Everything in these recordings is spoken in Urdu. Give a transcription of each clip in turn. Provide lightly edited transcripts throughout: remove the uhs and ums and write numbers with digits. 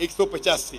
185,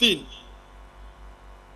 3।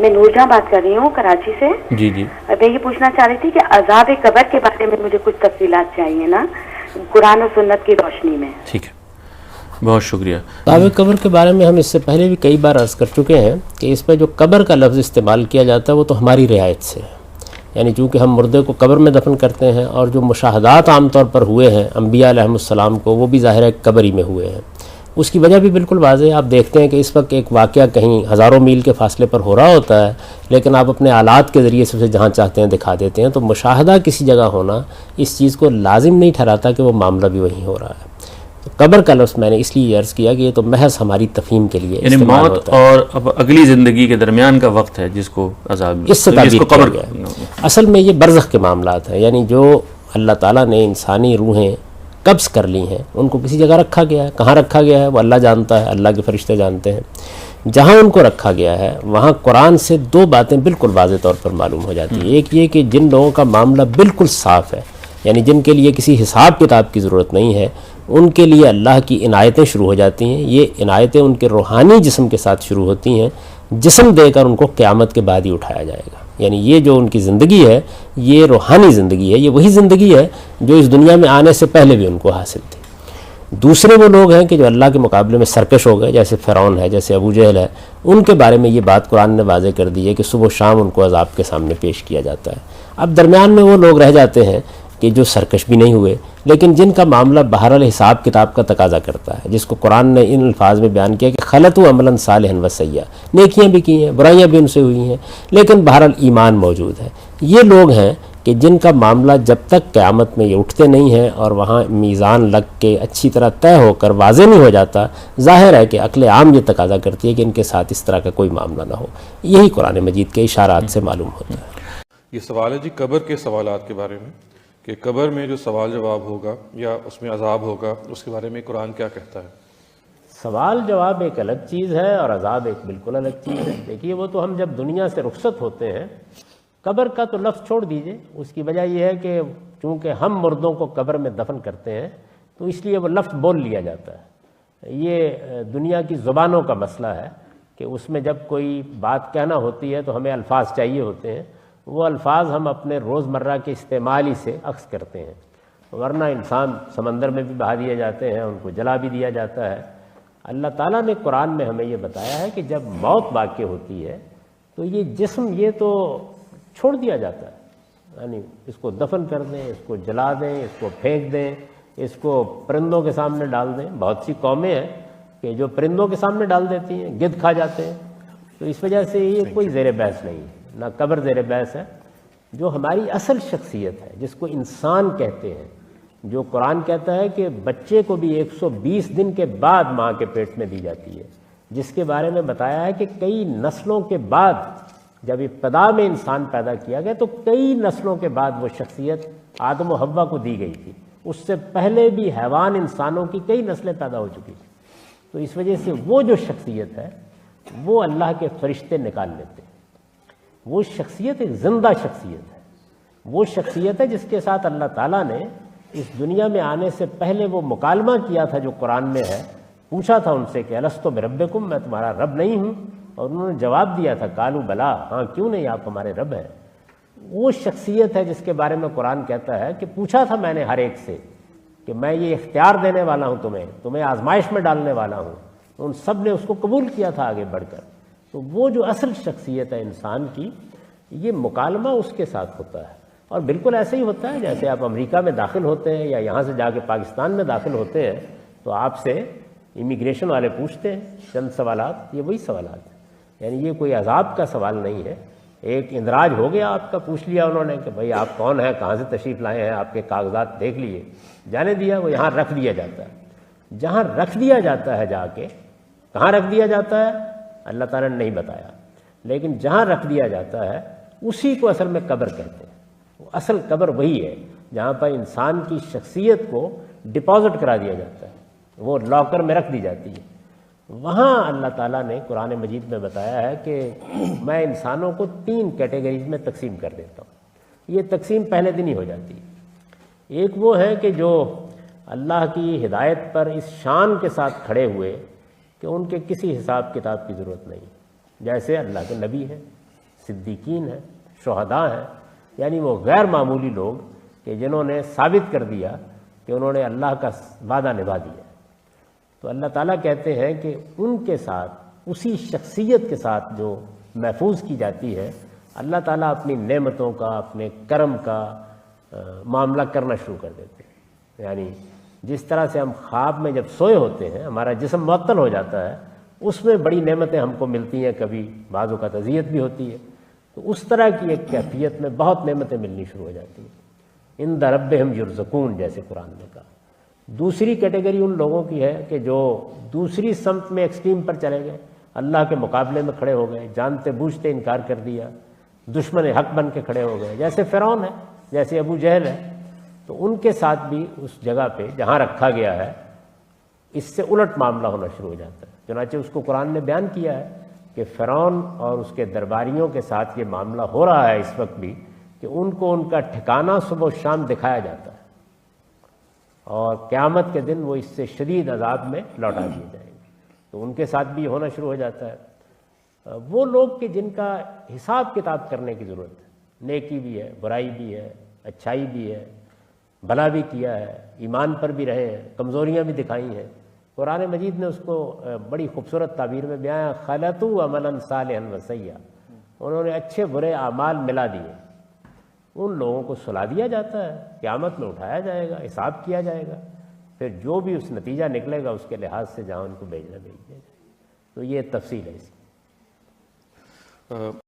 میں نور جہاں بات کر رہی ہوں کراچی سے. جی جی. میں یہ پوچھنا چاہ رہی تھی کہ عذاب قبر کے بارے میں مجھے کچھ تفصیلات چاہیے نا، قرآن و سنت کی روشنی میں. ٹھیک ہے، بہت شکریہ. عذاب قبر کے بارے میں ہم اس سے پہلے بھی کئی بار عرض کر چکے ہیں کہ اس میں جو قبر کا لفظ استعمال کیا جاتا ہے وہ تو ہماری رعایت سے ہے. یعنی چونکہ ہم مردے کو قبر میں دفن کرتے ہیں، اور جو مشاہدات عام طور پر ہوئے ہیں انبیاء علیہم السلام کو، وہ بھی ظاہر ہے قبر ہی میں ہوئے ہیں. اس کی وجہ بھی بالکل واضح ہے. آپ دیکھتے ہیں کہ اس وقت ایک واقعہ کہیں ہزاروں میل کے فاصلے پر ہو رہا ہوتا ہے، لیکن آپ اپنے آلات کے ذریعے سے اسے جہاں چاہتے ہیں دکھا دیتے ہیں. تو مشاہدہ کسی جگہ ہونا اس چیز کو لازم نہیں ٹھہراتا کہ وہ معاملہ بھی وہیں ہو رہا ہے. قبر کا لفظ میں نے اس لیے عرض کیا کہ یہ تو محض ہماری تفہیم کے لیے یعنی موت اور اب اگلی زندگی کے درمیان کا وقت ہے جس کو عذاب اس سے تعبیر کیا گیا ہے. اصل میں یہ برزخ کے معاملات ہیں. یعنی جو اللہ تعالیٰ نے انسانی روحیں قبض کر لی ہیں ان کو کسی جگہ رکھا گیا ہے. کہاں رکھا گیا ہے وہ اللہ جانتا ہے، اللہ کے فرشتے جانتے ہیں. جہاں ان کو رکھا گیا ہے وہاں قرآن سے دو باتیں بالکل واضح طور پر معلوم ہو جاتی ہیں. ایک یہ کہ جن لوگوں کا معاملہ بالکل صاف ہے، یعنی جن کے لیے کسی حساب کتاب کی ضرورت نہیں ہے، ان کے لیے اللہ کی عنایتیں شروع ہو جاتی ہیں. یہ عنایتیں ان کے روحانی جسم کے ساتھ شروع ہوتی ہیں. جسم دے کر ان کو قیامت کے بعد ہی اٹھایا جائے گا. یعنی یہ جو ان کی زندگی ہے یہ روحانی زندگی ہے. یہ وہی زندگی ہے جو اس دنیا میں آنے سے پہلے بھی ان کو حاصل تھی. دوسرے وہ لوگ ہیں کہ جو اللہ کے مقابلے میں سرکش ہو گئے، جیسے فرعون ہے، جیسے ابو جہل ہے. ان کے بارے میں یہ بات قرآن نے واضح کر دی ہے کہ صبح و شام ان کو عذاب کے سامنے پیش کیا جاتا ہے. اب درمیان میں وہ لوگ رہ جاتے ہیں کہ جو سرکش بھی نہیں ہوئے، لیکن جن کا معاملہ بہرحال حساب کتاب کا تقاضا کرتا ہے، جس کو قرآن نے ان الفاظ میں بیان کیا کہ خلطوا عملا صالحا و سیئا، نیکیاں بھی کی ہیں، برائیاں بھی ان سے ہوئی ہیں، لیکن بہرحال ایمان موجود ہے. یہ لوگ ہیں کہ جن کا معاملہ جب تک قیامت میں یہ اٹھتے نہیں ہیں اور وہاں میزان لگ کے اچھی طرح طے ہو کر واضح نہیں ہو جاتا، ظاہر ہے کہ عقل عام یہ تقاضا کرتی ہے کہ ان کے ساتھ اس طرح کا کوئی معاملہ نہ ہو. یہی قرآن مجید کے اشارات سے معلوم ہوتا ہے. یہ سوال ہے جی قبر کے سوالات کے بارے میں، کہ قبر میں جو سوال جواب ہوگا یا اس میں عذاب ہوگا، اس کے بارے میں قرآن کیا کہتا ہے؟ سوال جواب ایک الگ چیز ہے اور عذاب ایک بالکل الگ چیز ہے. دیکھیے وہ تو ہم جب دنیا سے رخصت ہوتے ہیں، قبر کا تو لفظ چھوڑ دیجئے. اس کی وجہ یہ ہے کہ چونکہ ہم مردوں کو قبر میں دفن کرتے ہیں تو اس لیے وہ لفظ بول لیا جاتا ہے. یہ دنیا کی زبانوں کا مسئلہ ہے کہ اس میں جب کوئی بات کہنا ہوتی ہے تو ہمیں الفاظ چاہیے ہوتے ہیں. وہ الفاظ ہم اپنے روزمرہ کے استعمال ہی سے عکس کرتے ہیں، ورنہ انسان سمندر میں بھی بہا دیے جاتے ہیں، ان کو جلا بھی دیا جاتا ہے. اللہ تعالیٰ نے قرآن میں ہمیں یہ بتایا ہے کہ جب موت واقع ہوتی ہے تو یہ جسم یہ تو چھوڑ دیا جاتا ہے. یعنی اس کو دفن کر دیں، اس کو جلا دیں، اس کو پھینک دیں، اس کو پرندوں کے سامنے ڈال دیں. بہت سی قومیں ہیں کہ جو پرندوں کے سامنے ڈال دیتی ہیں، گدھ کھا جاتے ہیں. تو اس وجہ سے یہ کوئی زیر بحث نہیں ہے، نہ قبر زیر بحث ہے. جو ہماری اصل شخصیت ہے جس کو انسان کہتے ہیں، جو قرآن کہتا ہے کہ بچے کو بھی 120 دن کے بعد ماں کے پیٹ میں دی جاتی ہے، جس کے بارے میں بتایا ہے کہ کئی نسلوں کے بعد، جب ابتدا میں انسان پیدا کیا گیا تو کئی نسلوں کے بعد وہ شخصیت آدم و حوا کو دی گئی تھی. اس سے پہلے بھی حیوان انسانوں کی کئی نسلیں پیدا ہو چکی تھیں. تو اس وجہ سے وہ جو شخصیت ہے وہ اللہ کے فرشتے نکال لیتے ہیں. وہ شخصیت ایک زندہ شخصیت ہے. وہ شخصیت ہے جس کے ساتھ اللہ تعالیٰ نے اس دنیا میں آنے سے پہلے وہ مکالمہ کیا تھا جو قرآن میں ہے. پوچھا تھا ان سے کہ الستو بربکم، میں تمہارا رب نہیں ہوں؟ اور انہوں نے جواب دیا تھا قالوا بلا، ہاں کیوں نہیں، آپ ہمارے رب ہیں. وہ شخصیت ہے جس کے بارے میں قرآن کہتا ہے کہ پوچھا تھا میں نے ہر ایک سے کہ میں یہ اختیار دینے والا ہوں تمہیں آزمائش میں ڈالنے والا ہوں. ان سب نے اس کو قبول کیا تھا آگے بڑھ کر. تو وہ جو اصل شخصیت ہے انسان کی، یہ مکالمہ اس کے ساتھ ہوتا ہے. اور بالکل ایسے ہی ہوتا ہے جیسے آپ امریکہ میں داخل ہوتے ہیں یا یہاں سے جا کے پاکستان میں داخل ہوتے ہیں تو آپ سے امیگریشن والے پوچھتے ہیں چند سوالات. یہ وہی سوالات ہیں. یعنی یہ کوئی عذاب کا سوال نہیں ہے. ایک اندراج ہو گیا آپ کا، پوچھ لیا انہوں نے کہ بھئی آپ کون ہیں، کہاں سے تشریف لائے ہیں، آپ کے کاغذات دیکھ لیے، جانے دیا. وہ یہاں رکھ دیا جاتا ہے. جہاں رکھ دیا جاتا ہے جا کے، کہاں رکھ دیا جاتا ہے اللہ تعالیٰ نے نہیں بتایا، لیکن جہاں رکھ دیا جاتا ہے اسی کو اصل میں قبر کہتے ہیں. اصل قبر وہی ہے جہاں پر انسان کی شخصیت کو ڈپازٹ کرا دیا جاتا ہے، وہ لاکر میں رکھ دی جاتی ہے. وہاں اللہ تعالیٰ نے قرآن مجید میں بتایا ہے کہ میں انسانوں کو 3 کیٹیگریز میں تقسیم کر دیتا ہوں. یہ تقسیم پہلے دن ہی ہو جاتی ہے. ایک وہ ہے کہ جو اللہ کی ہدایت پر اس شان کے ساتھ کھڑے ہوئے کہ ان کے کسی حساب کتاب کی ضرورت نہیں. جیسے اللہ کے نبی ہیں، صدیقین ہیں، شہداء ہیں، یعنی وہ غیر معمولی لوگ کہ جنہوں نے ثابت کر دیا کہ انہوں نے اللہ کا وعدہ نبھا دیا۔ تو اللہ تعالیٰ کہتے ہیں کہ ان کے ساتھ، اسی شخصیت کے ساتھ جو محفوظ کی جاتی ہے، اللہ تعالیٰ اپنی نعمتوں کا، اپنے کرم کا معاملہ کرنا شروع کر دیتے ہیں۔ یعنی جس طرح سے ہم خواب میں جب سوئے ہوتے ہیں، ہمارا جسم معطل ہو جاتا ہے، اس میں بڑی نعمتیں ہم کو ملتی ہیں، کبھی بعض اوقات اذیت بھی ہوتی ہے، تو اس طرح کی ایک کیفیت میں بہت نعمتیں ملنی شروع ہو جاتی ہیں۔ عند ربہم یرزقون، جیسے قرآن نے کہا۔ دوسری کیٹیگری ان لوگوں کی ہے کہ جو دوسری سمت میں ایکسٹریم پر چلے گئے، اللہ کے مقابلے میں کھڑے ہو گئے، جانتے بوجھتے انکار کر دیا، دشمن حق بن کے کھڑے ہو گئے، جیسے فرعون ہے، جیسے ابو جہل ہے۔ تو ان کے ساتھ بھی اس جگہ پہ جہاں رکھا گیا ہے، اس سے الٹ معاملہ ہونا شروع ہو جاتا ہے۔ چنانچہ اس کو قرآن نے بیان کیا ہے کہ فرعون اور اس کے درباریوں کے ساتھ یہ معاملہ ہو رہا ہے اس وقت بھی، کہ ان کو ان کا ٹھکانہ صبح و شام دکھایا جاتا ہے، اور قیامت کے دن وہ اس سے شدید عذاب میں لوٹا دیے جائیں گے۔ تو ان کے ساتھ بھی یہ ہونا شروع ہو جاتا ہے۔ وہ لوگ کہ جن کا حساب کتاب کرنے کی ضرورت ہے، نیکی بھی ہے، برائی بھی ہے، اچھائی بھی ہے، بھلا بھی کیا ہے، ایمان پر بھی رہے ہیں، کمزوریاں بھی دکھائی ہیں۔ قرآن مجید نے اس کو بڑی خوبصورت تعبیر میں بیان، خلطوا عملا صالحا وسیئا، انہوں نے اچھے برے اعمال ملا دیے۔ ان لوگوں کو سلا دیا جاتا ہے، قیامت میں اٹھایا جائے گا، حساب کیا جائے گا، پھر جو بھی اس نتیجہ نکلے گا اس کے لحاظ سے جہاں ان کو بھیجنا بھیج دیا جائے گا۔ تو یہ تفصیل ہے اس کی۔